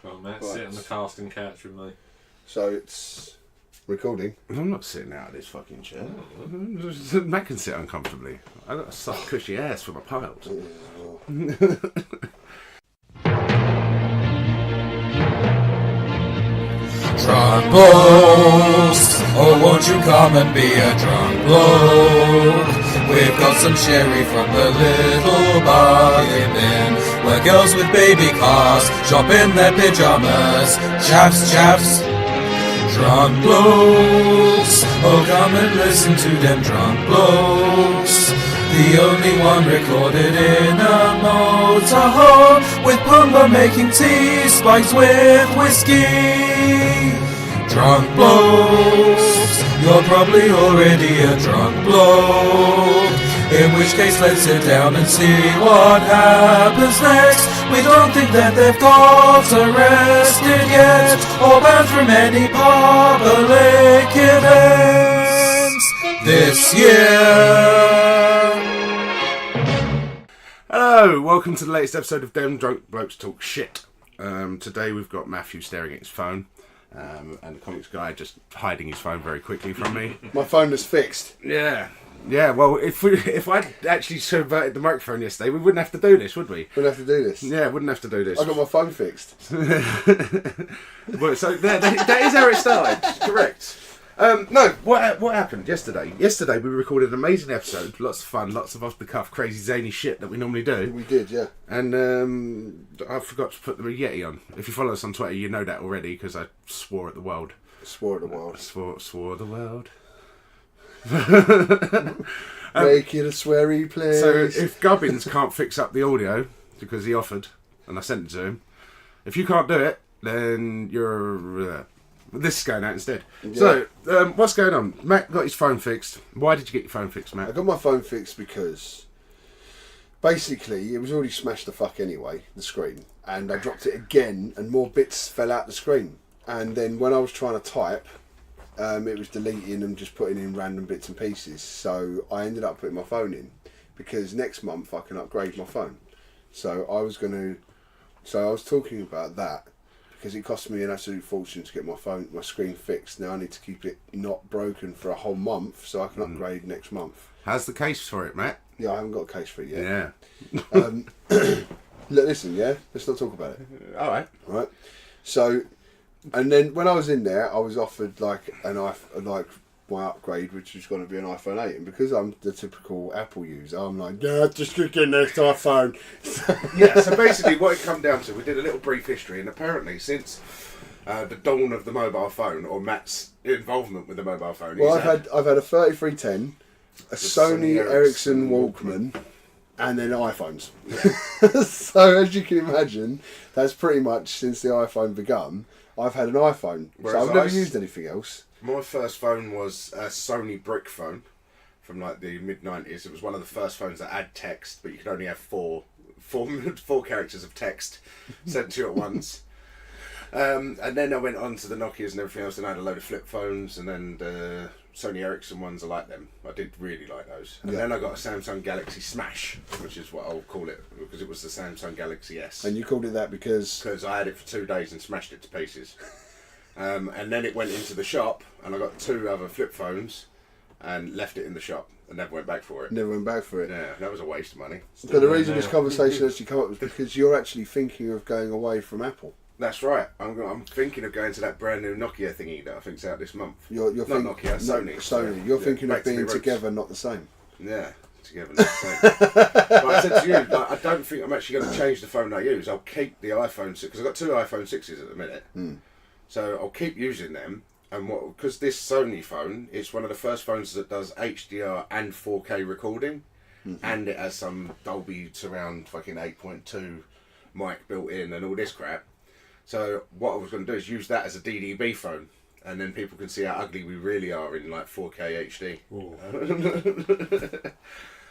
Well, Matt, sit on the casting couch with me. So it's recording. I'm not sitting out of this fucking chair. Matt can sit uncomfortably. I got a soft, cushy ass for my piles. Drunk blokes, oh won't you come and be a drunk bloke? We've got some sherry from the little bargain bin, where girls with baby cars shop in their pyjamas. Chaps, chaps, drunk blokes, oh come and listen to them drunk blokes. The only one recorded in a motorhome, with Pumba making tea spiked with whiskey. Drunk blokes, you're probably already a drunk bloke. In which case let's sit down and see what happens next. We don't think that they've got arrested yet, or banned from any public events this year. Hello, welcome to the latest episode of Them Drunk Blokes Talk Shit. Today we've got Matthew staring at his phone, and the comics guy just hiding his phone very quickly from me. My phone is fixed. Yeah, well, if I'd actually subverted the microphone yesterday, we wouldn't have to do this, would we? Wouldn't have to do this. Yeah, wouldn't have to do this. I got my phone fixed. Well, so that is how it started, correct. No, what happened yesterday? Yesterday we recorded an amazing episode, lots of fun, lots of off-the-cuff, crazy, zany shit that we normally do. We did, yeah. And I forgot to put the Yeti on. If you follow us on Twitter, you know that already, because I swore at the world. Swore at the world. Swore the world. Make it a sweary place. So if Gubbins can't fix up the audio, because he offered, and I sent it to him, if you can't do it, then you're... this is going out instead. Yeah. So, what's going on? Matt got his phone fixed. Why did you get your phone fixed, Matt? I got my phone fixed because basically it was already smashed the fuck anyway, the screen. And I dropped it again and more bits fell out the screen. And then when I was trying to type, it was deleting and just putting in random bits and pieces. So I ended up putting my phone in because next month I can upgrade my phone. So I was talking about that. Because it cost me an absolute fortune to get my screen fixed. Now I need to keep it not broken for a whole month so I can upgrade next month. How's the case for it, Matt? Yeah, I haven't got a case for it yet. Yeah. Listen, yeah? Let's not talk about it. Alright. Right. So, and then when I was in there, I was offered like my upgrade, which is going to be an iPhone 8. And because I'm the typical Apple user, I'm like, yeah, just get the next iPhone. Yeah, so basically what it come down to, we did a little brief history, and apparently since the dawn of the mobile phone, or Matt's involvement with the mobile phone... Well, I've had a 3310, a Sony Ericsson Walkman, and then iPhones. So as you can imagine, that's pretty much since the iPhone begun, I've had an iPhone. Whereas so I've never used anything else. My first phone was a Sony brick phone from like the mid-90s. It was one of the first phones that had text, but you could only have four characters of text sent to you at once. And then I went on to the Nokias and everything else, and I had a load of flip phones, and then the Sony Ericsson ones, I like them. I did really like those. And then I got a Samsung Galaxy Smash, which is what I'll call it, because it was the Samsung Galaxy S. And you called it that because... Because I had it for 2 days and smashed it to pieces. And then it went into the shop, and I got 2 other flip phones and left it in the shop and never went back for it. Never went back for it. Yeah, that was a waste of money. But the reason this conversation actually came up was because you're actually thinking of going away from Apple. That's right. I'm thinking of going to that brand new Nokia thingy that I think's out this month. You're not Nokia, Sony. Sony. You're thinking of being together, not the same. Yeah, together, not the same. But I said to you, I don't think I'm actually going to change the phone I use. I'll keep the iPhone 6, because I've got 2 iPhone 6s at the minute. So I'll keep using them, and because this Sony phone, it's one of the first phones that does HDR and 4K recording, and it has some Dolby Surround fucking 8.2 mic built in and all this crap. So what I was going to do is use that as a DDB phone, and then people can see how ugly we really are in like 4K HD.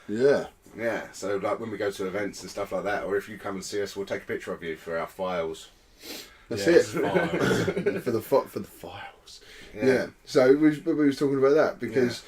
Yeah. Yeah, so like when we go to events and stuff like that, or if you come and see us, we'll take a picture of you for our files. That's it. for the files. Yeah. So we was talking about that because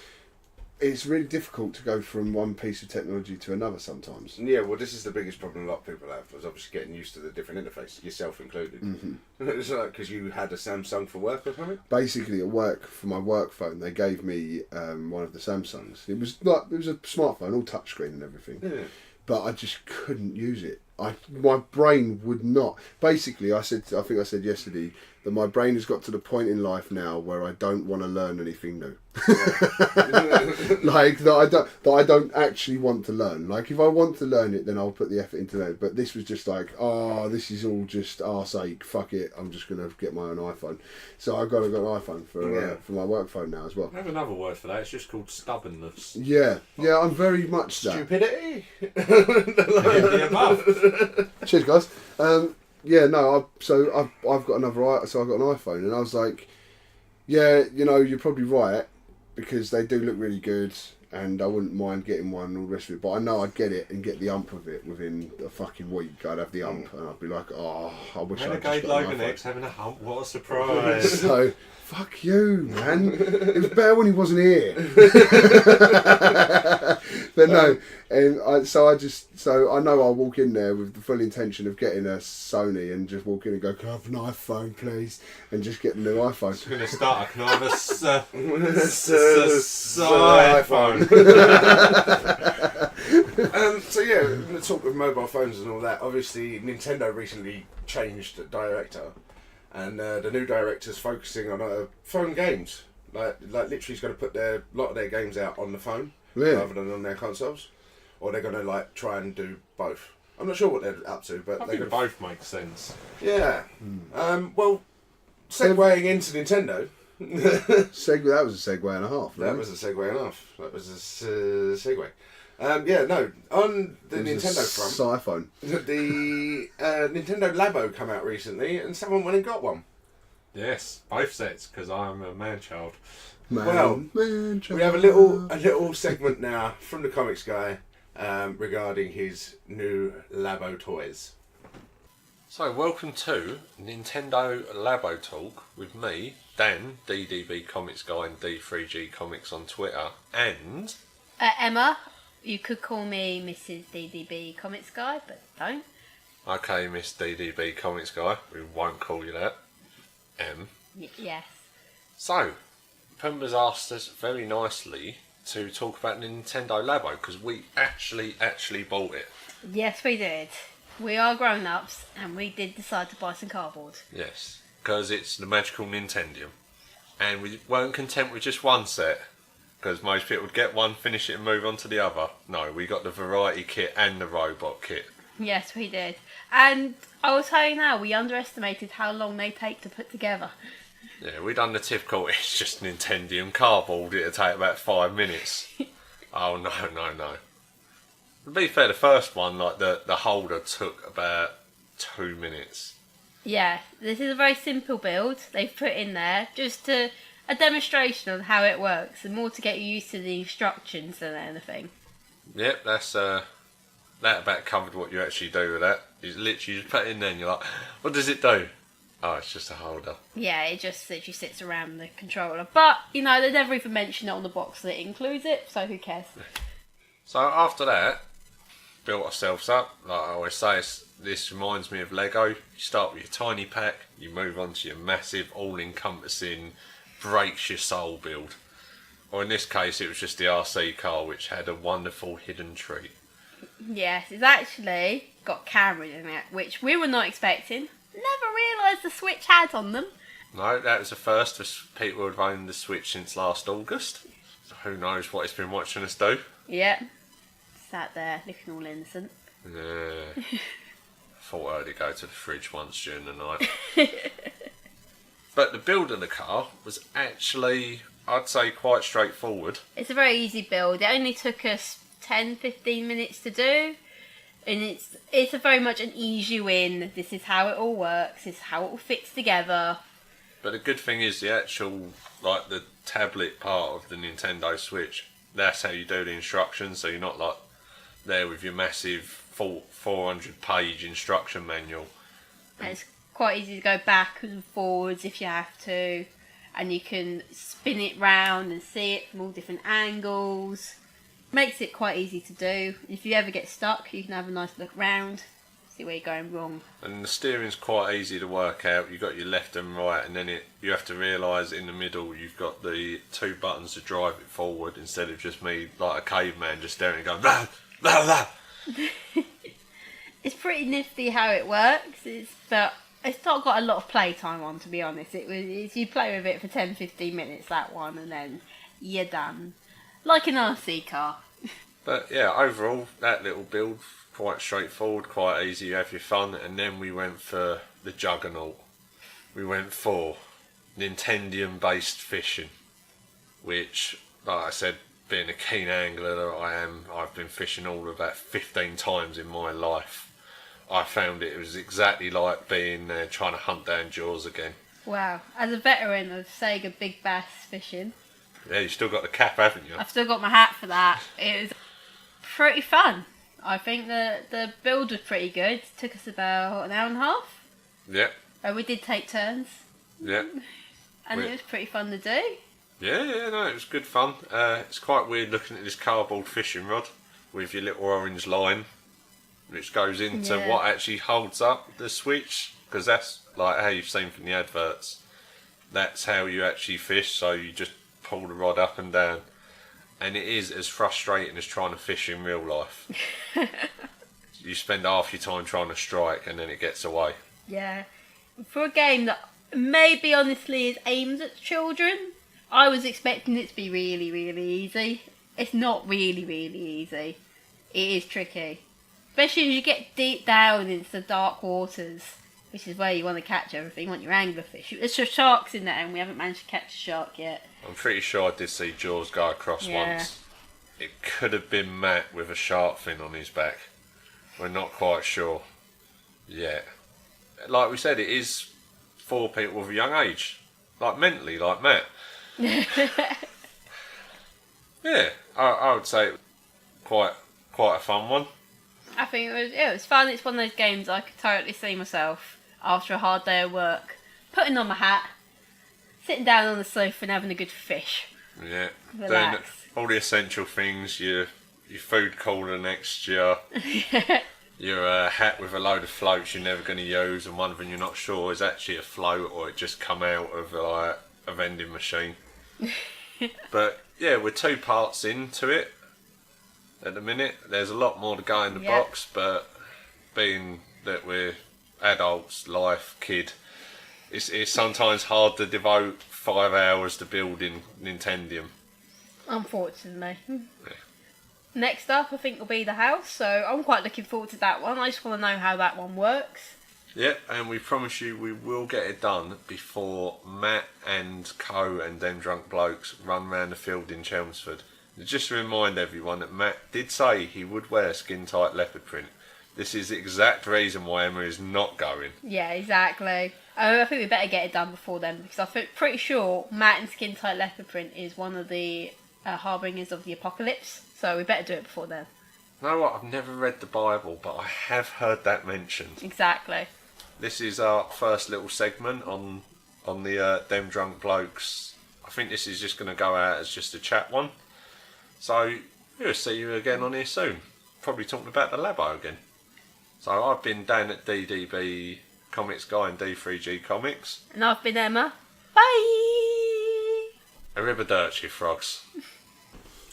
it's really difficult to go from one piece of technology to another sometimes. Yeah, well, this is the biggest problem a lot of people have, was obviously getting used to the different interface, yourself included. Mm-hmm. It's like because you had a Samsung for work or something? Basically, at work, for my work phone, they gave me one of the Samsungs. It was a smartphone, all touchscreen and everything. Yeah. But I just couldn't use it. My brain would not. Basically, I think I said yesterday that my brain has got to the point in life now where I don't want to learn anything new. Like that I don't actually want to learn. Like if I want to learn it, then I'll put the effort into that. But this was just like, this is all just arse ache. Fuck it. I'm just gonna get my own iPhone. So I got an iPhone for my work phone now as well. I have another word for that. It's just called stubbornness. Yeah, I'm very much that. Stupidity. The above. Cheers, guys. I've got another. So I got an iPhone, and I was like, yeah, you're probably right because they do look really good, and I wouldn't mind getting one and all the rest of it. But I know I'd get it and get the ump of it within a fucking week. I'd have the ump, and I'd be like, I wish I'd just Renegade got an Logan iPhone. X having a hump. What a surprise! So fuck you, man. It was better when he wasn't here. But no, and I know I'll walk in there with the full intention of getting a Sony and just walk in and go, can I have an iPhone, please? And just get the new iPhone. I'm going to start a Canvas iPhone. So yeah, the talk of mobile phones and all that. Obviously, Nintendo recently changed director, and the new director's focusing on phone games. Like literally, he's going to put a lot of their games out on the phone rather than on their consoles, or they're going to try and do both. I'm not sure what they're up to, but I think both make sense. Yeah. Well, segueing into Nintendo. That was a segue and a half. That was a segue and a half. That was a segue. On the Nintendo front, iPhone. The Nintendo Labo come out recently, and someone went and got one. Yes, both sets because I'm a man-child. We have a little segment now from the Comics Guy regarding his new Labo toys. So, welcome to Nintendo Labo Talk with me, Dan, DDB Comics Guy and D3G Comics on Twitter, and Emma. You could call me Mrs. DDB Comics Guy, but don't. Okay, Miss DDB Comics Guy, we won't call you that. Yes. So, Pumba's asked us very nicely to talk about Nintendo Labo because we actually bought it. Yes, we did. We are grown-ups, and we did decide to buy some cardboard. Yes, because it's the magical Nintendium. And we weren't content with just one set, because most people would get one, finish it and move on to the other. No, we got the variety kit and the robot kit. Yes, we did. And I will tell you now, we underestimated how long they take to put together. Yeah, we done the typical, it's just Nintendium cardboard, it'll take about 5 minutes. Oh, no. To be fair, the first one, the holder took about 2 minutes. Yeah, this is a very simple build they've put in there, just a demonstration of how it works, and more to get you used to the instructions than anything. Yep, that's that about covered what you actually do with that. You literally just put it in there and you're like, what does it do? Oh, it's just a holder. Yeah, it just literally sits around the controller. But, they never even mention it on the box that it includes it, so who cares? So after that, built ourselves up. Like I always say, this reminds me of Lego. You start with your tiny pack, you move on to your massive, all-encompassing, breaks your soul build. Or in this case, it was just the RC car, which had a wonderful hidden treat. Yes, it's actually got cameras in it, which we were not expecting. Never realised the Switch had on them. No, that was the first. People have owned the Switch since last August. So who knows what it's been watching us do. Yep. Sat there, looking all innocent. Yeah. Thought I'd go to the fridge once during the night. But the build of the car was actually, I'd say, quite straightforward. It's a very easy build. It only took us 10-15 minutes to do. And it's a very much an easy win. This is how it all works. This is how it all fits together. But the good thing is the actual, the tablet part of the Nintendo Switch, that's how you do the instructions. So you're not there with your massive 400-page instruction manual. And it's quite easy to go back and forwards if you have to. and you can spin it round and see it from all different angles. Makes it quite easy to do. If you ever get stuck, you can have a nice look round, see where you're going wrong. And the steering's quite easy to work out. You've got your left and right, and then you have to realise in the middle you've got the 2 buttons to drive it forward, instead of just me like a caveman just staring and going blah, blah, blah. It's pretty nifty how it works, but it's not got a lot of playtime on, to be honest. You play with it for 10-15 minutes, that one, and then you're done. Like an RC car. But yeah, overall, that little build, quite straightforward, quite easy, you have your fun. And then we went for the juggernaut. We went for Nintendium based fishing, which, like I said, being a keen angler that I am, I've been fishing all of about 15 times in my life. I found it was exactly like being there trying to hunt down jaws again. Wow. As a veteran of Sega Big Bass fishing. Yeah, you still got the cap, haven't you? I've still got my hat for that. It was pretty fun. I think the build was pretty good. It took us about an hour and a half. Yep. We did take turns. Yep. And it was pretty fun to do. Yeah, no, it was good fun. It's quite weird looking at this cardboard fishing rod with your little orange line, which goes into what actually holds up the switch, because that's like how you've seen from the adverts. That's how you actually fish, so you just pull the rod up and down. And it is as frustrating as trying to fish in real life. You spend half your time trying to strike and then it gets away. Yeah. For a game that maybe honestly is aimed at children, I was expecting it to be really, really easy. It's not really, really easy. It is tricky. Especially as you get deep down into the dark waters, which is where you want to catch everything. You want your anglerfish. There's just sharks in there and we haven't managed to catch a shark yet. I'm pretty sure I did see Jaws go across once. It could have been Matt with a shark fin on his back. We're not quite sure yet. Like we said, it is for people of a young age. Like mentally, like Matt. Yeah, I would say it was quite a fun one. I think it was fun. It's one of those games I could totally see myself after a hard day of work, putting on my hat, sitting down on the sofa and having a good fish. Yeah, Relax. doing all the essential things, your food cooler next year, your hat with a load of floats you're never going to use, and one of them you're not sure is actually a float or it just come out of like a vending machine. But yeah, we're 2 parts into it at the minute. There's a lot more to go in the box, but being that we're adults, life, kid, it's sometimes hard to devote 5 hours to building Nintendium. Unfortunately. Next up, I think, will be the house, so I'm quite looking forward to that one. I just want to know how that one works. Yeah, and we promise you we will get it done before Matt and Co and them drunk blokes run round the field in Chelmsford. Just to remind everyone that Matt did say he would wear skin-tight leopard print. This is the exact reason why Emma is not going. Yeah, exactly. I think we better get it done before then, because I'm pretty sure Matt and skin-tight leopard print is one of the harbingers of the apocalypse, so we better do it before then. You know what, I've never read the Bible, but I have heard that mentioned. Exactly. This is our first little segment on the Them Drunk Blokes. I think this is just going to go out as just a chat one. So, we'll see you again on here soon. Probably talking about the Labo again. So, I've been down at DDB Comics Guy and D3G Comics. And I've been Emma. Bye! Arrivederci, frogs.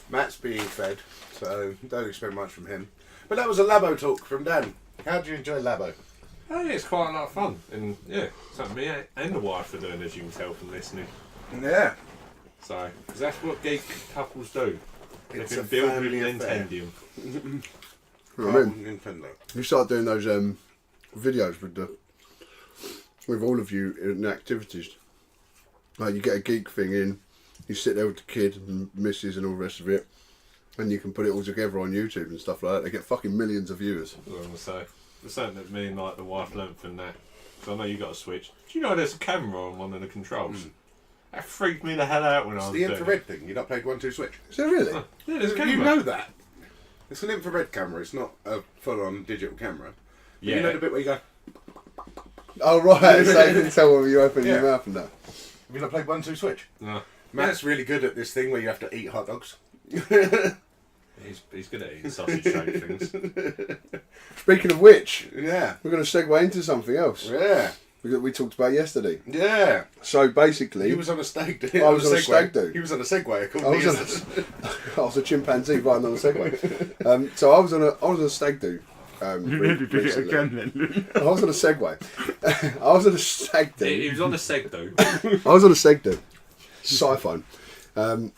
Matt's being fed, so don't expect much from him. But that was a Labo talk from Dan. How do you enjoy Labo? Oh yeah, it's quite a lot of fun. And yeah, something me and the wife are doing, as you can tell from listening. Yeah. So, 'cause that's what geek couples do. It's they can a build with family affair. Nintendium. You know what I mean? Nintendo. You start doing those videos with all of you in activities. Like you get a geek thing in, you sit there with the kid and missus and all the rest of it, and you can put it all together on YouTube and stuff like that. They get fucking millions of viewers. I was going to say. There's something that me and like the wife learnt from that. Because I know you got a Switch. Do you know there's a camera on one of the controls? That freaked me the hell out when I It's was the doing infrared it. thing. You've not played 1-2 Switch. Is that really? Yeah, there's a camera. You know that. It's an infrared camera. It's not a full-on digital camera. But Yeah. You know the bit where you go... Oh right, so you can tell whether you open your Yeah. mouth and that. Have you not played 1-2 Switch? No. Matt's really good at this thing where you have to eat hot dogs. He's good at eating sausage-shaped things. Speaking of which, Yeah. we're going to segue into something else Yeah. we talked about yesterday. Yeah. So basically, He was on a stag do. I was on a stag do. He was on a Segway. I was a chimpanzee riding on a Segway. So I was on a stag do. Recently. then. I was on a Segway. I was on a stag do. He was on a seg though. I was on a stag do. Sci-fi. And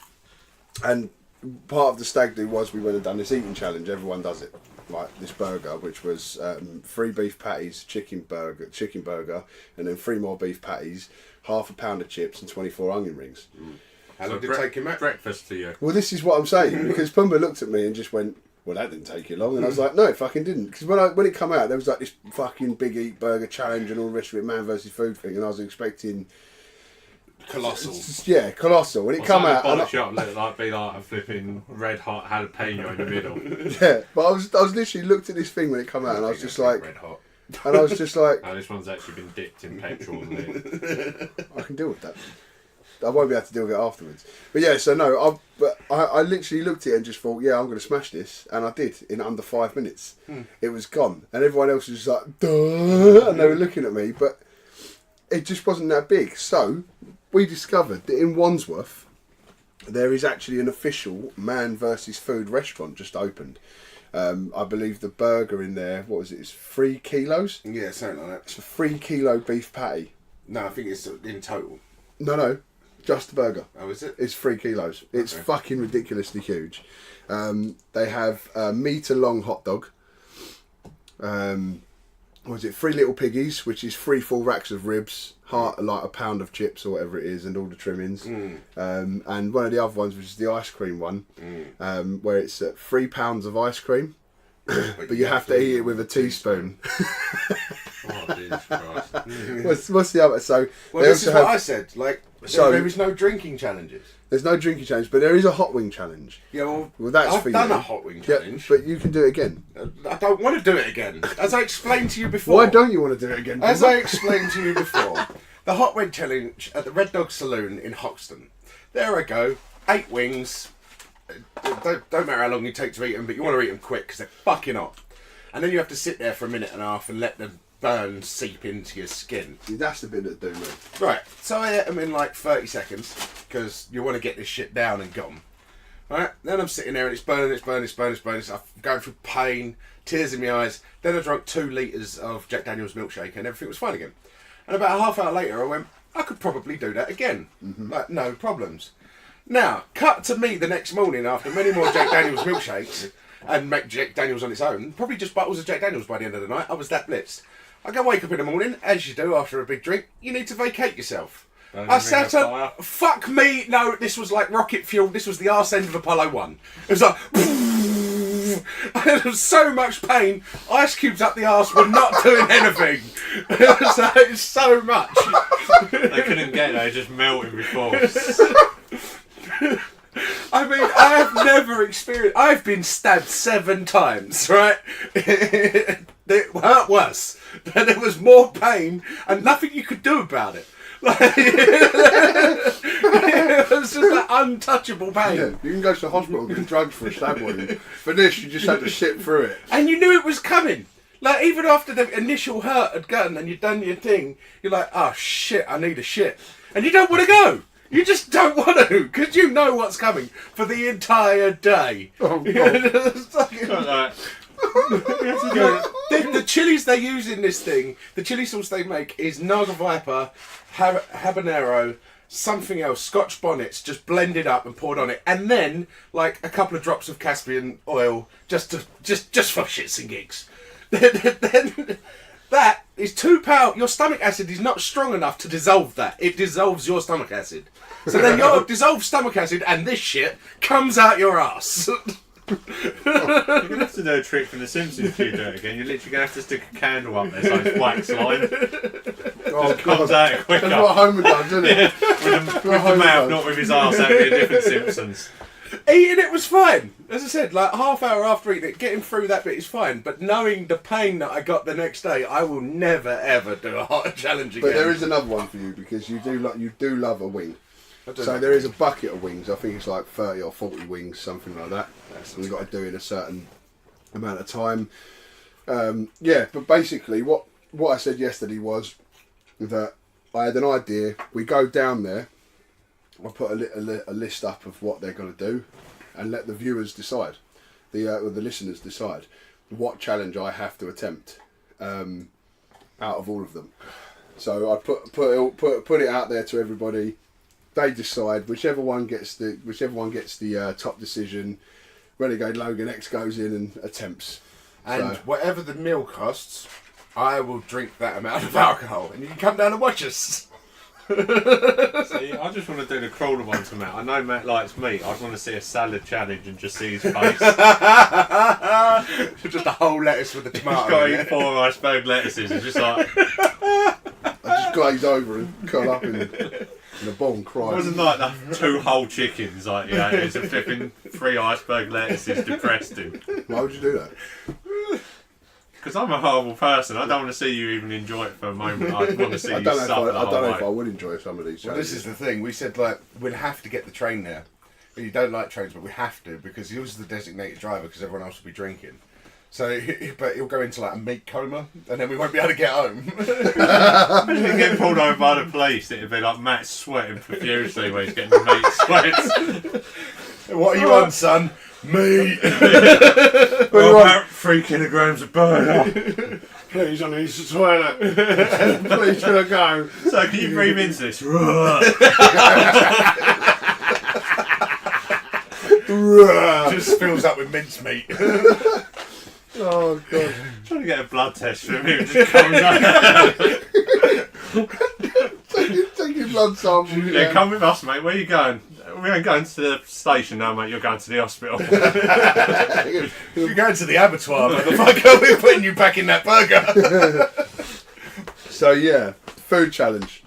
part of the stag do was we went and done this eating challenge. Everyone does it. Like this burger, which was 3 beef patties, chicken burger, and then 3 more beef patties, half a pound of chips, and 24 onion rings. How long did it take him, Matt? Breakfast to you. Well, this is what I'm saying, because Pumba looked at me and just went, well, that didn't take you long. And I was like, no, it fucking didn't. Because when it come out, there was like this fucking big eat burger challenge and all the rest of it, man versus food thing, and I was expecting... Colossal. Yeah, colossal. When it come out... The shot looked like be like a flipping red hot jalapeno in the middle. Yeah, but I was literally looked at this thing when it come out, and I was just like... Red hot. And I was just like... Oh, this one's actually been dipped in petrol, isn't it? I can deal with that. I won't be able to deal with it afterwards. But yeah, so no, I literally looked at it and just thought, yeah, I'm going to smash this. And I did, in under 5 minutes. It was gone. And everyone else was just like, duh, and they were looking at me, but it just wasn't that big. So we discovered that in Wandsworth, there is actually an official man versus food restaurant just opened. I believe the burger in there, what was it, it's 3 kilos? Yeah, something like that. It's a 3 kilo beef patty. No, I think it's in total. No. Just the burger. Oh, is it? It's 3 kilos. It's Okay. fucking ridiculously huge. They have a metre-long hot dog. What was it? 3 little piggies, which is 3 full racks of ribs, like a pound of chips or whatever it is, and all the trimmings. And one of the other ones, which is the ice cream one, where it's 3 pounds of ice cream, but you have to eat it with a teaspoon. Oh, Jesus Christ. What's the other? So Well, they this is also what I have, said. Like, So- there is no drinking challenges. there's no drinking challenge, but there is a hot wing challenge. Yeah, Well, that's I've for done you. a hot wing Yeah, challenge. but you can do it again. I don't want to do it again. As I explained to you before. Why don't you want to do it again? As I explained to you before, the hot wing challenge at the Red Dog Saloon in Hoxton. There I go. 8 wings. Don't matter how long you take to eat them, but you want to eat them quick because they're fucking hot. And then you have to sit there for a minute and a half and let them burn seep into your skin. That's the bit that do me. Right, so I ate them in like 30 seconds because you want to get this shit down and gone. Right, then I'm sitting there and it's burning. I'm going through pain, tears in my eyes. Then I drank 2 litres of Jack Daniel's milkshake and everything was fine again. And about a half hour later I went, I could probably do that again. Like, no problems. Now, cut to me the next morning after many more Jack Daniel's milkshakes and make Jack Daniel's on its own. Probably just bottles of Jack Daniel's by the end of the night. I was that blitzed. I go wake up in the morning, as you do after a big drink, you need to vacate yourself. I sat up, fuck me, no, this was like rocket fuel, this was the arse end of Apollo 1. It was like, there was so much pain, ice cubes up the arse were not doing anything. It was like, so much. They couldn't get there, just melting before. I mean, I have never experienced... I've been stabbed 7 times, right? It hurt worse. There was more pain and nothing you could do about it. Like, it was just like untouchable pain. Yeah, you can go to the hospital and get drugs for a stab wound. For this, you just had to sit through it. And you knew it was coming. Like, even after the initial hurt had gone and you'd done your thing, you're like, oh shit, I need a shit. And you don't want to go. You just don't want to, because you know what's coming for the entire day. Oh, The chilies they use in this thing, the chili sauce they make is Naga Viper, habanero, something else, Scotch bonnets, just blended up and poured on it, and then like a couple of drops of Caspian oil, just for shits and gigs. Then that is too powerful. Your stomach acid is not strong enough to dissolve that. It dissolves your stomach acid. So then your dissolved stomach acid and this shit comes out your ass. You're going to have to do a trick from The Simpsons if you do it again. You're literally going to have to stick a candle up there so it's wax line. Oh, Comes God. out quicker. That's what Homer does, isn't it? With the mouth, not with his arse, that would be a different Simpsons. Eating it was fine. As I said, like half hour after eating it, getting through that bit is fine. But knowing the pain that I got the next day, I will never ever do a hot challenge again. But there is another one for you because you do love a wing. So there is a bucket of wings. I think it's like 30 or 40 wings, something like that. And you've got to do in a certain amount of time. But basically what I said yesterday was that I had an idea. We go down there. I put a list up of what they're going to do, and let the viewers decide, the listeners decide what challenge I have to attempt out of all of them. So I put it out there to everybody. They decide whichever one gets the top decision. Renegade Logan X goes in and attempts. And whatever the meal costs, I will drink that amount of alcohol, and you can come down and watch us. See, I just want to do the crawler one to Matt. I know Matt likes meat. I just want to see a salad challenge and just see his face. Just a whole lettuce with a tomato. He's got to eat 4 iceberg lettuces. It's just like... I just glaze over and curl up in a ball and cry. It wasn't like the 2 whole chickens. Like, yeah, it's a flipping 3 iceberg lettuces depressed him. Why would you do that? Because I'm a horrible person. I don't want to see you even enjoy it for a moment. I want to see you suffer the whole I don't know if way. I would enjoy some of these challenges. Well, this is the thing. We said, like, we'll have to get the train there. You don't like trains, but we have to, because he was the designated driver, because everyone else will be drinking. So, but he'll go into, like, a meat coma, and then we won't be able to get home. Imagine you get pulled over by the police. It'd be like Matt sweating profusely when he's getting the meat sweats. What are you on, son? Meat. About 3 kilograms of burger. Please, I need to toilet. Please, can I go? So can you breathe into this? Just fills up with mincemeat. Oh, God. Trying to get a blood test from him. It just comes out. Take your blood samples. Yeah, come with us, mate. Where are you going? We ain't going to the station now, mate. You're going to the hospital. You're going to the abattoir, motherfucker. We're putting you back in that burger. So, yeah, food challenge.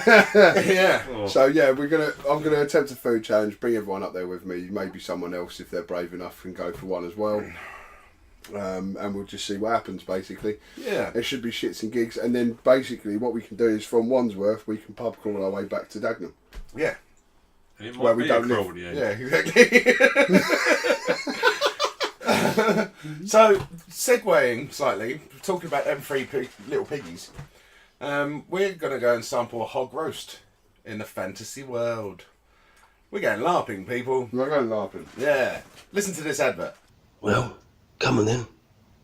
Yeah. Oh. So yeah, I'm gonna attempt a food challenge. Bring everyone up there with me. Maybe someone else, if they're brave enough, can go for one as well. And we'll just see what happens. Basically, Yeah. It should be shits and gigs. And then basically, what we can do is from Wandsworth, we can pub crawl our way back to Dagenham. Yeah. It Where might we be don't a live. crawl, yeah. Yeah, exactly. So, segueing slightly, talking about them 3 little piggies, we're going to go and sample a hog roast in the fantasy world. We're going LARPing, people. We're going laughing. Yeah. Listen to this advert. Well, come on then.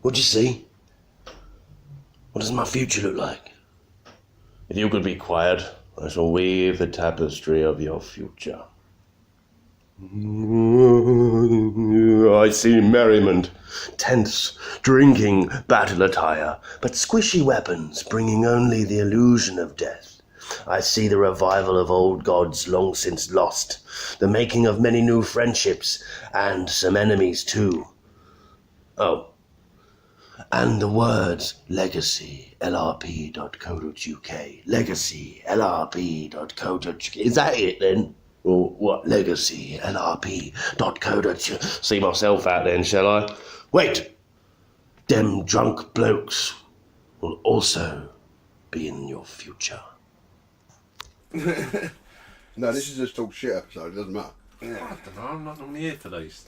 What'd you see? What does my future look like? If you could be quiet, I shall weave the tapestry of your future. I see merriment, tents, drinking, battle attire, but squishy weapons bringing only the illusion of death. I see the revival of old gods long since lost, the making of many new friendships, and some enemies too. Oh, and the words legacy, lrp.co.uk, legacy, lrp.co.uk. Is that it then? Or what, legacy, lrp.co.uk. See myself out then, shall I? Wait! Them drunk blokes will also be in your future. No, this is just talk shit episode. It doesn't matter. I don't know. I'm not normally here for these.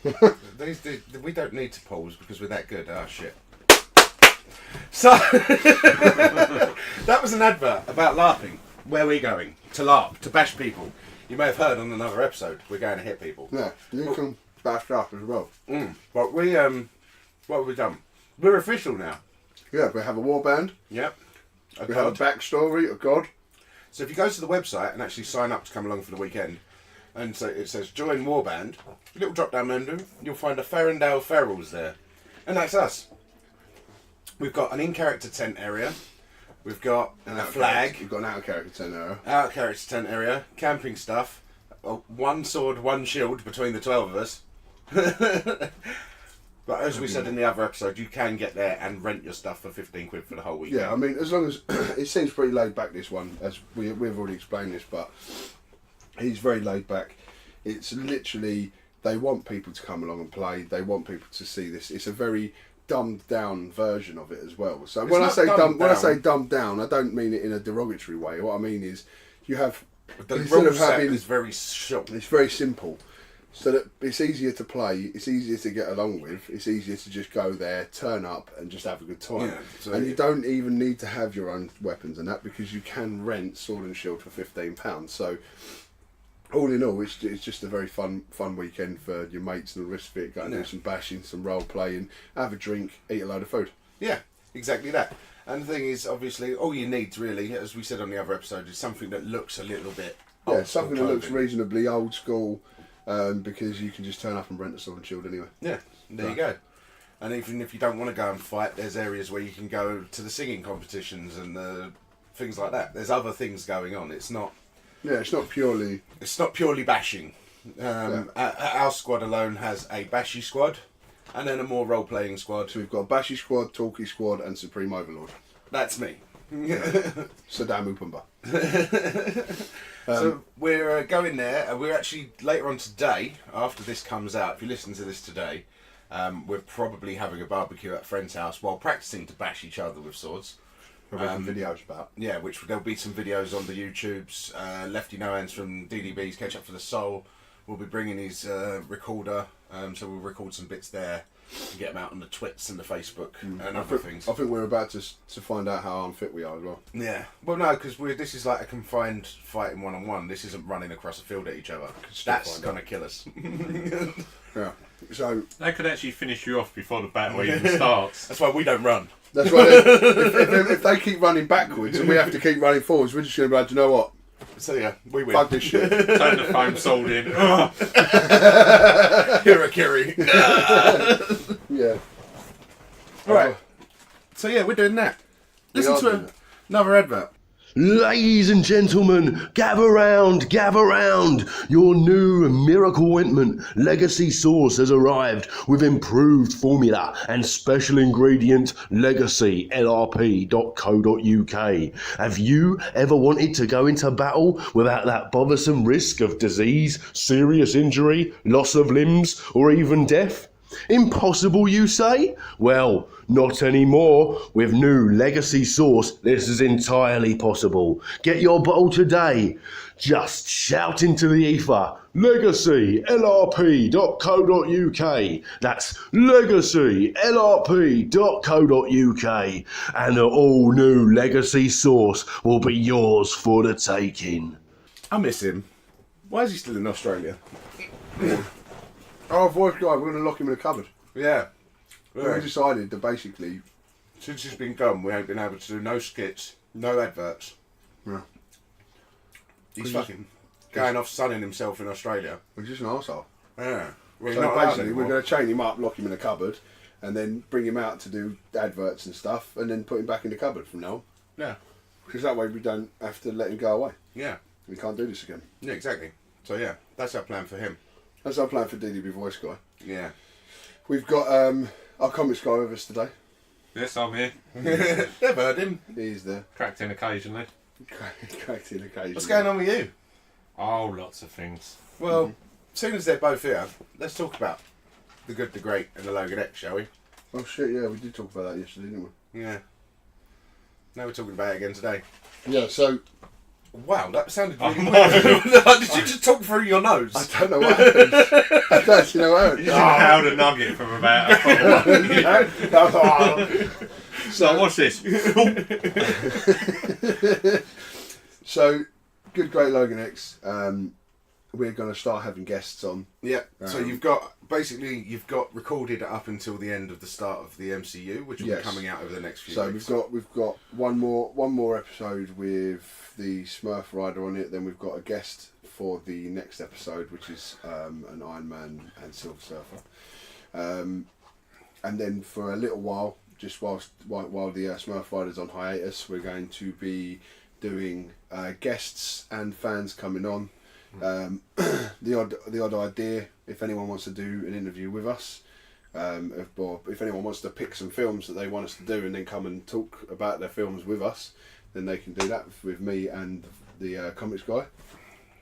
We don't need to pause because we're that good. Oh, shit. So, that was an advert about LARPing. Where we're going. To LARP. To bash people. You may have heard on another episode, we're going to hit people. Yeah, you can bash up as well. But we, what have we done? We're official now. Yeah, we have a warband. Yep. We have a backstory, a god. So if you go to the website and actually sign up to come along for the weekend, and so it says join warband, a little drop down menu, you'll find a Ferndale Ferals there. And that's us. We've got an in-character tent area. We've got a flag. We've got an out-of-character tent area. Out-of-character tent area. Camping stuff. One sword, one shield between the 12 of us. But as we said in the other episode, you can get there and rent your stuff for 15 quid for the whole weekend. Yeah, I mean, as long as... it seems pretty laid back, this one, as we've already explained this, but he's very laid back. It's literally they want people to come along and play. They want people to see this. It's a very dumbed down version of it as well. So when I say dumbed down, I don't mean it in a derogatory way. What I mean is you have the rule set is very short. It's very simple. So that it's easier to play, it's easier to get along with, it's easier to just go there, turn up and just have a good time. Yeah, so and you don't even need to have your own weapons and that, because you can rent Sword and Shield for £15. So all in all, it's just a very fun weekend for your mates and the rest of it. Go and do some bashing, some role playing, have a drink, eat a load of food. Yeah, exactly that. And the thing is, obviously, all you need really, as we said on the other episode, is something that looks a little bit something that looks reasonably old school. Because you can just turn up and rent a Sword and Shield anyway. Yeah, there you go. And even if you don't want to go and fight, there's areas where you can go to the singing competitions and things like that. There's other things going on. It's not. Yeah, it's not purely bashing. Our squad alone has a bashy squad, and then a more role-playing squad. So we've got a bashy squad, talkie squad, and Supreme Overlord. That's me. Saddam Upumba. So we're going there. We're actually later on today, after this comes out, if you listen to this today, we're probably having a barbecue at a friend's house while practicing to bash each other with swords. Videos about. Yeah, which there'll be some videos on the YouTubes. Lefty No Hands from DDB's Catch Up for the Soul will be bringing his recorder, so we'll record some bits there and get them out on the Twits and the Facebook and other things. I think we're about to find out how unfit we are as well. Yeah, well, no, because this is like a confined fighting one-on-one. This isn't running across a field at each other. That's gonna kill us. Yeah. So they could actually finish you off before the battle even starts. That's why we don't run. That's why if they keep running backwards and we have to keep running forwards, we're just going to be like, do you know what? So yeah, we win. Fuck this shit. Turn the foam sword in. Hirakiri. Yeah. Right. So yeah, we're doing that. Listen to another advert. Ladies and gentlemen, gather round, gather round. Your new miracle ointment Legacy Sauce has arrived with improved formula and special ingredient Legacy LRP.co.uk. Have you ever wanted to go into battle without that bothersome risk of disease, serious injury, loss of limbs, or even death? Impossible, you say? Well, not anymore. With new Legacy Sauce, this is entirely possible. Get your bottle today. Just shout into the ether, Legacy LRP.co.uk. That's Legacy LRP.co.uk. And the all new Legacy Sauce will be yours for the taking. I miss him. Why is he still in Australia? Our voice guy, we're going to lock him in a cupboard. Yeah. We decided that basically, Since he's been gone, we ain't been able to do no skits, no adverts. yeah, He's fucking going off sunning himself in Australia. we're just an arsehole. Yeah. Well, So basically, we're going to chain him up, lock him in a cupboard, and then bring him out to do adverts and stuff, and then put him back in the cupboard from now on. Yeah. Because that way we don't have to let him go away. Yeah. We can't do this again. Yeah, exactly. So yeah, that's our plan for him. That's our plan for DDB Voice Guy. Yeah. We've got our comics guy with us today. Yes, I'm here. They've heard him. He's there. Cracked in occasionally. Cracked in occasionally. What's going on with you? Oh, lots of things. Well, as soon as they're both here, let's talk about the good, the great, and the Logan X, shall we? Oh shit, yeah, we did talk about that yesterday, didn't we? Yeah. Now we're talking about it again today. Yeah, so Wow, that sounded really Oh, weird. Did you just talk through your nose? I don't know what happened. I don't actually know what You happened. just held a nugget from about a So what's this? So, good, great Logan X. We're going to start having guests on. Yeah. So you've got recorded up until the end of the start of the MCU, which will be coming out over the next few weeks. So we've got one more episode with the Smurf Rider on it. Then we've got a guest for the next episode, which is an Iron Man and Silver Surfer. And then for a little while, just while the Smurf Rider's on hiatus, we're going to be doing guests and fans coming on. The odd idea, if anyone wants to do an interview with us, if anyone wants to pick some films that they want us to do and then come and talk about their films with us, then they can do that with me and the comics guy.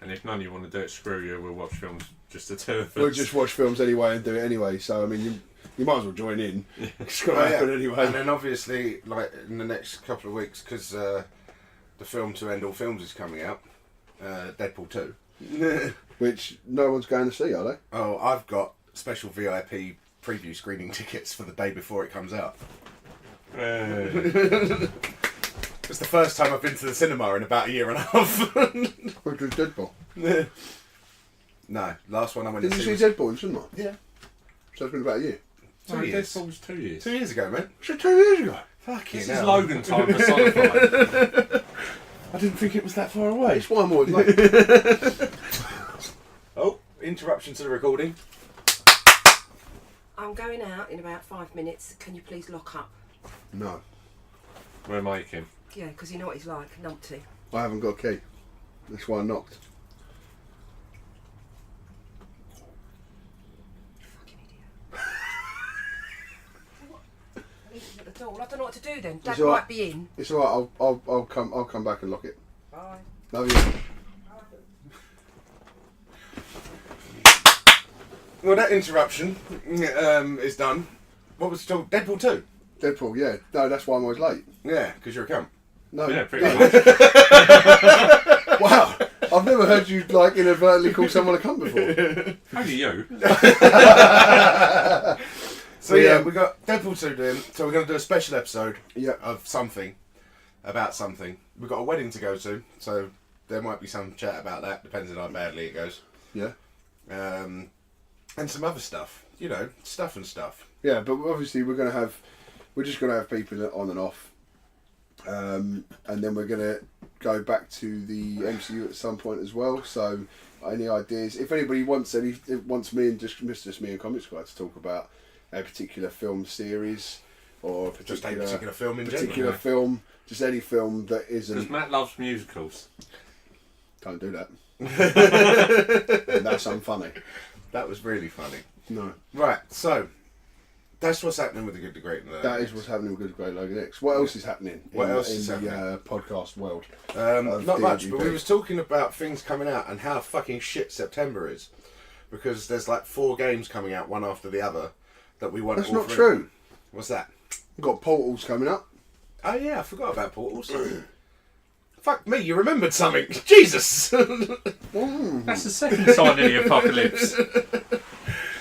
And if none of you want to do it, screw you. We'll watch films, just the two of us. We'll just watch films anyway and do it anyway. So I mean, you might as well join in. It's got to happen anyway. And then obviously, like in the next couple of weeks, because the film to end all films is coming out, Deadpool 2. Which no one's going to see, are they? Oh, I've got special VIP preview screening tickets for the day before it comes out. It's the first time I've been to the cinema in about a year and a half. Which was Deadpool. No, last one I went Did to you see see was... Deadpool in cinema? Yeah. So it's been about a year. 2 years. Deadpool was 2 years. 2 years ago, man. So 2 years ago. Fucking This hell. is Logan time for sci-fi. I didn't think it was that far away. It's why I'm always late. Oh, interruption to the recording. I'm going out in about 5 minutes. Can you please lock up? No, We're making. Yeah, because you know what he's like, numpty. I haven't got a key. That's why I knocked. Fucking idiot. Leave him at the door. I don't know what to do then. Dad It's all right. might be in. It's alright. I'll come back and lock it. Bye. Love you. Well, that interruption is done. What was it called? Deadpool 2? Deadpool. Yeah. No, that's why I'm always late. Yeah, because you're a cunt. No. Yeah, pretty no. much. Wow. I've never heard you like inadvertently call someone a cunt before. Only you. So yeah, we got Deadpool 2 doing. So we're going to do a special episode Yeah. of something, about something. We've got a wedding to go to, so there might be some chat about that, depending on how badly it goes. Yeah. And some other stuff, you know, stuff and stuff. Yeah, but obviously we're just gonna have people on and off, and then we're gonna go back to the MCU at some point as well. So, any ideas? If anybody wants me and just me and comicGuy to talk about a particular film series or a Just a particular particular film in particular general. film, just any film that Because isn't. Matt loves musicals. Don't do that. And that's unfunny. That was really funny. No, Right, so that's what's happening with the Good, the Great, and the that is what's happening with Good Great Logan X. What else is happening? What else is in the happening? podcast world? Not much, but DDB. we was talking about things coming out and how fucking shit September is, because there's like 4 games coming out one after the other that we want. That's all not three. true. What's that? We've got Portals coming up. Oh yeah, I forgot about Portals. Fuck me, you remembered something. Jesus. That's the second sign of the apocalypse.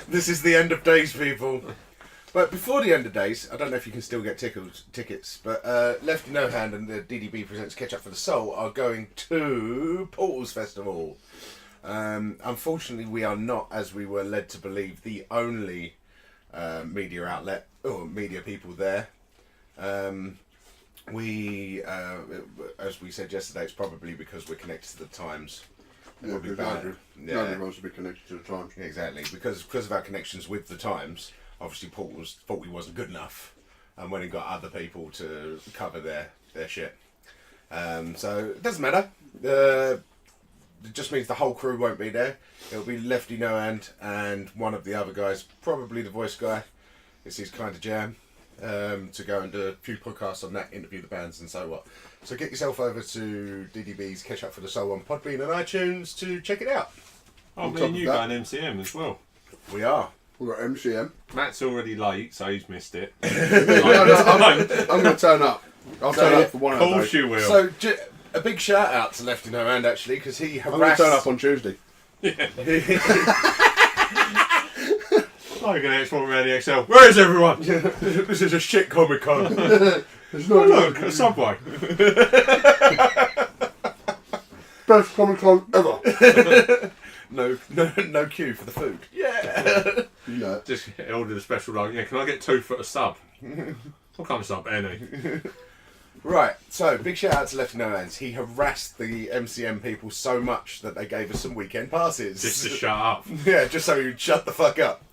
This is the end of days, people. But before the end of days, I don't know if you can still get tickets, but Lefty No Hand and the DDB Presents Catch Up for the Soul are going to Portals Festival. Unfortunately, we are not, as we were led to believe, the only media outlet or media people there. We, as we said yesterday, it's probably because we're connected to the Times. Yeah, Probably because bad. nobody wants to be connected to the Times. Yeah, exactly. Because of our connections with the Times, obviously Portals thought we wasn't good enough and went and got other people to cover their shit. So it doesn't matter. It just means the whole crew won't be there. It'll be Lefty No Hand and one of the other guys, probably the voice guy. It's his kind of jam. To go and do a few podcasts on that, interview the bands and so what. So get yourself over to DDB's Catch Up for the Soul on Podbean and iTunes to check it out. Oh, On me top and of you that- going MCM as well. We are. We've got MCM. Matt's already late, so he's missed it. I'm going to turn up. I'll turn up for one Of of those. course you will. So, a big shout out to Lefty No Hand actually, because he I'm going to harassed. turn up on Tuesday. Logan X one around the XL. Where is everyone? This is a shit Comic Con. There's no Look, a subway. best Comic Con ever. no queue for the food. Yeah. You know it. Just order the special like, yeah, can I get 2 for a sub? What kind of sub? Any. Right. So big shout out to Lefty No Hands. He harassed the MCM people so much that they gave us some weekend passes. Just to shut up. Yeah, just so you'd shut the fuck up.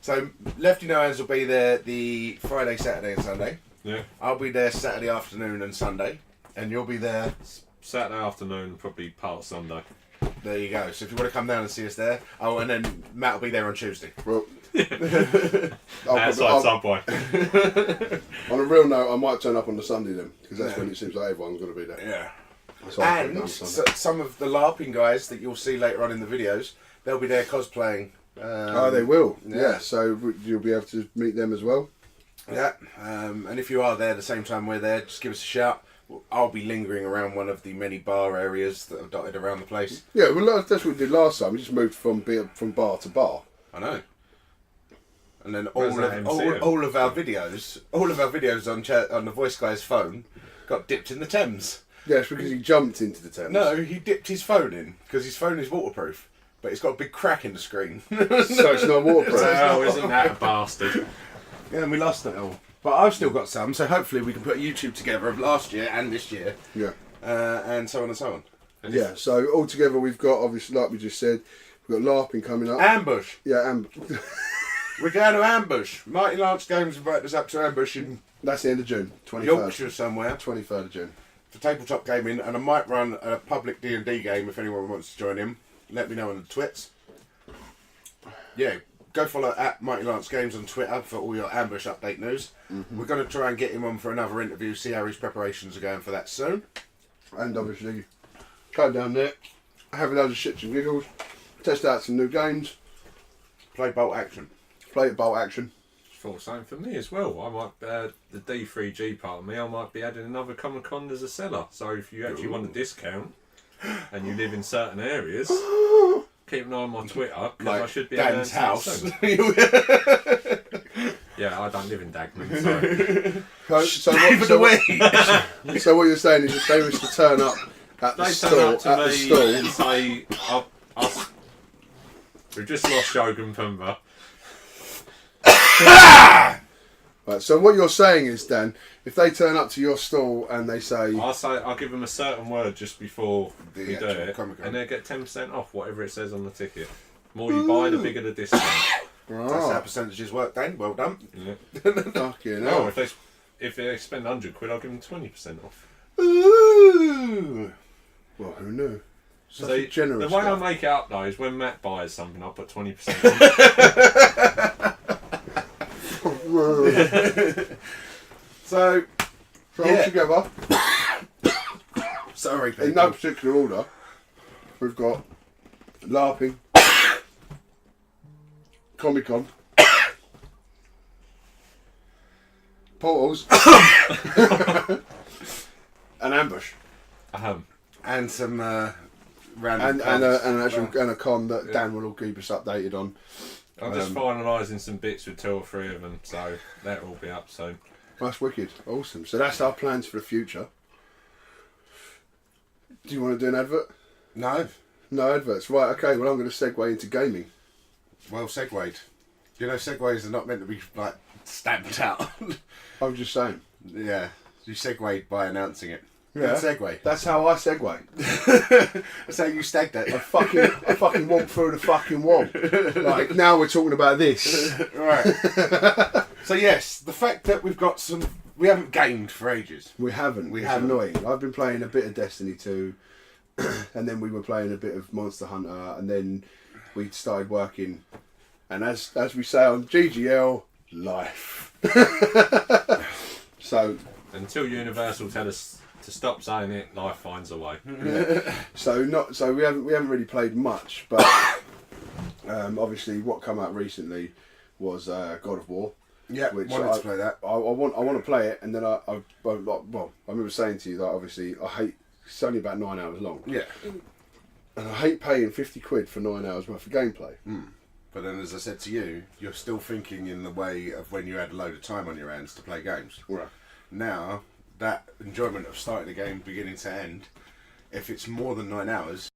So Lefty No Hands will be there the Friday, Saturday, and Sunday. Yeah. I'll be there Saturday afternoon and Sunday, and you'll be there. Saturday afternoon, probably part Sunday. There you go. So if you want to come down and see us there, oh, and then Matt will be there on Tuesday. Well, Outside subway. on a real note, I might turn up on the Sunday then, because that's when it seems like everyone's going to be there. Yeah. So I'll put it And down Sunday. some of the LARPing guys that you'll see later on in the videos, they'll be there cosplaying. Oh, they will. yeah. Yeah. So you'll be able to meet them as well. Yeah, and if you are there at the same time we're there, just give us a shout. I'll be lingering around one of the many bar areas that are dotted around the place. Yeah, well, that's what we did last time. We just moved from bar to bar. I know. And then Where's that MC? all of our videos on the voice guy's phone got dipped in the Thames. Yeah, it's because he jumped into the Thames. No, he dipped his phone in because his phone is waterproof, but it's got a big crack in the screen. So it's not waterproof. Oh, isn't that a bastard? Yeah, and we lost it all. But I've still got some, so hopefully we can put a YouTube together of last year and this year, Yeah. and so on and so on. Yeah, so altogether we've got, obviously, like we just said, we've got LARPing coming up. Ambush. Yeah, and We're going to Ambush. Mighty Lance Games invited us up to Ambush in that's the end of June, 23rd. Yorkshire somewhere 23rd of June. for tabletop gaming, and I might run a public D&D game if anyone wants to join in. Let me know on the twits. Yeah, go follow at Mighty Lance Games on Twitter for all your Ambush update news. We're going to try and get him on for another interview, see how his preparations are going for that soon. And obviously, go down there, have a load of shits and giggles, test out some new games, Play Bolt Action. play at Bolt Action. Thought something for me as well. I might the D3G part of me. I might be adding another Comic Con as a seller. So if you actually want a discount and you live in certain areas, keep an eye on my Twitter because I should be Dan's announcing house. it soon. Yeah, I don't live in Dagenham, so So Give it away. So what you're saying is if they was to turn up at the they store, turn up to at the me stall, and say, "We've just lost Shogun Pumba." right, so what you're saying is, Dan, if they turn up to your stall and they say, I'll give them a certain word just before The we do actual it, Comic-Con. and they get 10% off whatever it says on the ticket. The more you buy, the bigger the discount. That's how oh, percentages work, Dan. Well done. Yeah. fucking No, hell. if they spend £100, I'll give them 20% off. Ooh. Well, who knew? Such So a generous the way guy. I make it up though is when Matt buys something, I'll put 20% on. So, So Yeah. altogether, sorry, people. in no particular order, we've got LARPing, Comic Con, Portals, and Ambush, And some random and cards. a con that Dan will all keep us updated on. I'm just finalising some bits with 2 or 3 of them, so that'll all be up soon. That's wicked, awesome. So that's our plans for the future. Do you want to do an advert? No. No adverts, right? Okay. Well, I'm going to segue into gaming. Well, segued. You know, segues are not meant to be like stamped out. I was just saying. Yeah, you segued by announcing it. Yeah. Good segue. That's how I segue. That's how you stagged it. I fucking walk through the fucking wall. Like now we're talking about this. Right. So yes, the fact that we haven't gamed for ages. We haven't. We It's haven't. annoying. I've been playing a bit of Destiny 2, and then we were playing a bit of Monster Hunter, and then we started working. And as we say on GGL, life. So Until Universal tell us to stop saying it, life finds a way. so we haven't really played much, but obviously what come out recently was God of War. Yeah, Which wanted to play that. I want to play it, and then I remember saying to you that obviously I hate. It's only about 9 hours long, Yeah. and I hate paying £50 for 9 hours worth of gameplay. But then, as I said to you, you're still thinking in the way of when you had a load of time on your hands to play games. Right. Now, that enjoyment of starting a game beginning to end, if it's more than 9 hours,